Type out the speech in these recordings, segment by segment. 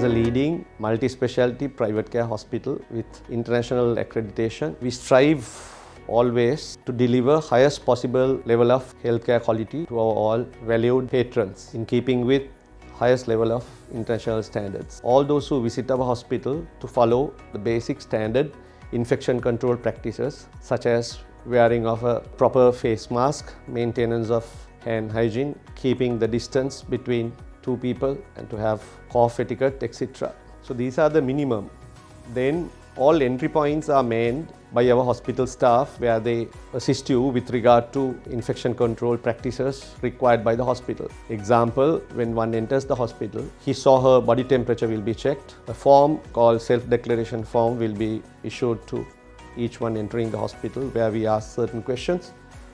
a leading multi-specialty private care hospital with international accreditation. We strive always to deliver highest possible level of healthcare quality to our all valued patrons in keeping with highest level of international standards. All those who visit our hospital to follow the basic standard infection control practices such as wearing of a proper face mask, maintenance of hand hygiene, keeping the distance between two people and to have cough etiquette, etc. So these are the minimum. Then all entry points are made by our hospital staff where they assist you with regard to infection control practices required by the hospital. Example, when one enters the hospital, his or her body temperature will be checked. A form called self-declaration form will be issued to each one entering the hospital where we ask certain questions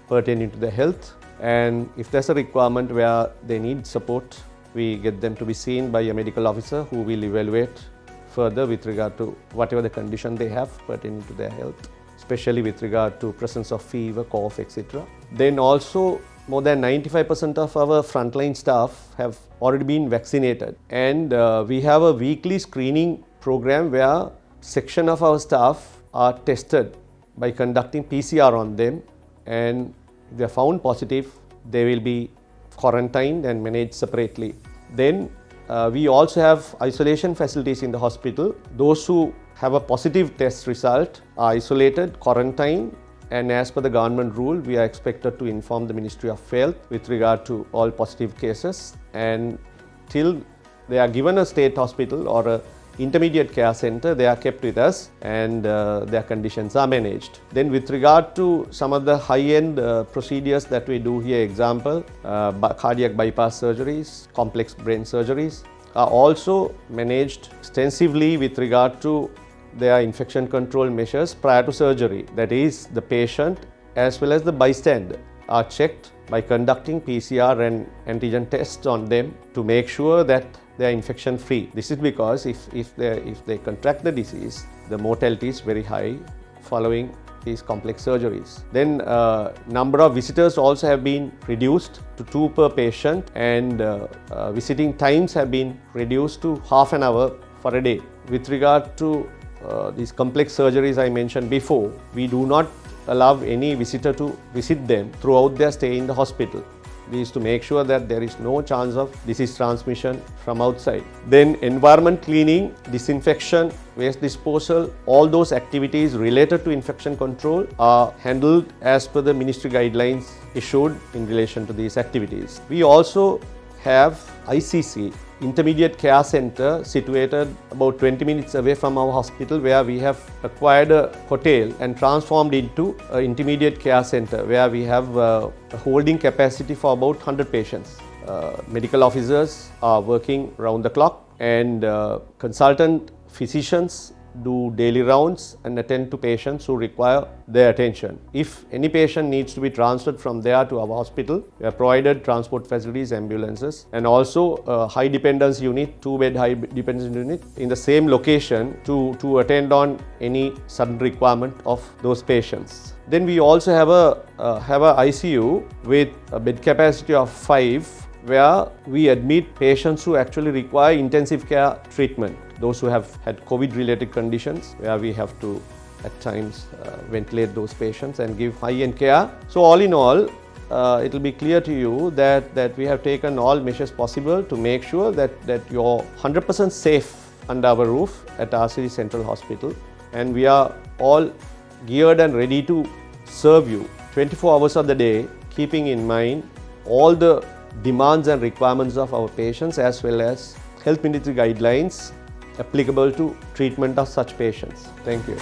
pertaining to their health, and if there's a requirement where they need support, we get them to be seen by a medical officer who will evaluate further with regard to whatever the condition they have pertaining to their health, especially with regard to presence of fever, cough, etc. Then also more than 95% of our frontline staff have already been vaccinated, and we have a weekly screening program where section of our staff are tested by conducting PCR on them, and if they are found positive, they will be quarantined and managed separately. Then we also have isolation facilities in the hospital. Those who have a positive test result are isolated, quarantined, and as per the government rule, we are expected to inform the Ministry of Health with regard to all positive cases, and till they are given a state hospital or a intermediate care center, they are kept with us and their conditions are managed. Then with regard to some of the high-end procedures that we do here, example, cardiac bypass surgeries, complex brain surgeries are also managed extensively with regard to their infection control measures prior to surgery. That is, the patient as well as the bystander are checked by conducting PCR and antigen tests on them to make sure that they are infection free. This is because if they contract the disease, the mortality is very high following these complex surgeries. Then number of visitors also have been reduced to 2 per patient, and visiting times have been reduced to half an hour for a day. With regard to these complex surgeries I mentioned before, we do not allow any visitor to visit them throughout their stay in the hospital. This is to make sure that there is no chance of disease transmission from outside. Then environment cleaning, disinfection, waste disposal, all those activities related to infection control are handled as per the ministry guidelines issued in relation to these activities. We also have ICC, Intermediate Care Center, situated about 20 minutes away from our hospital, where we have acquired a hotel and transformed into an intermediate care center where we have a holding capacity for about 100 patients. Medical officers are working round the clock, and consultant physicians do daily rounds and attend to patients who require their attention. If any patient needs to be transferred from there to our hospital, we have provided transport facilities, ambulances, and also a high dependence unit, 2-bed high dependence unit in the same location to attend on any sudden requirement of those patients. Then we also have a ICU with a bed capacity of 5, where we admit patients who actually require intensive care treatment. Those who have had COVID-related conditions, where we have to at times ventilate those patients and give high-end care. So all in all, it will be clear to you that we have taken all measures possible to make sure that you're 100% safe under our roof at RCD Central Hospital, and we are all geared and ready to serve you 24 hours of the day, keeping in mind all the demands and requirements of our patients as well as health ministry guidelines applicable to treatment of such patients. Thank you.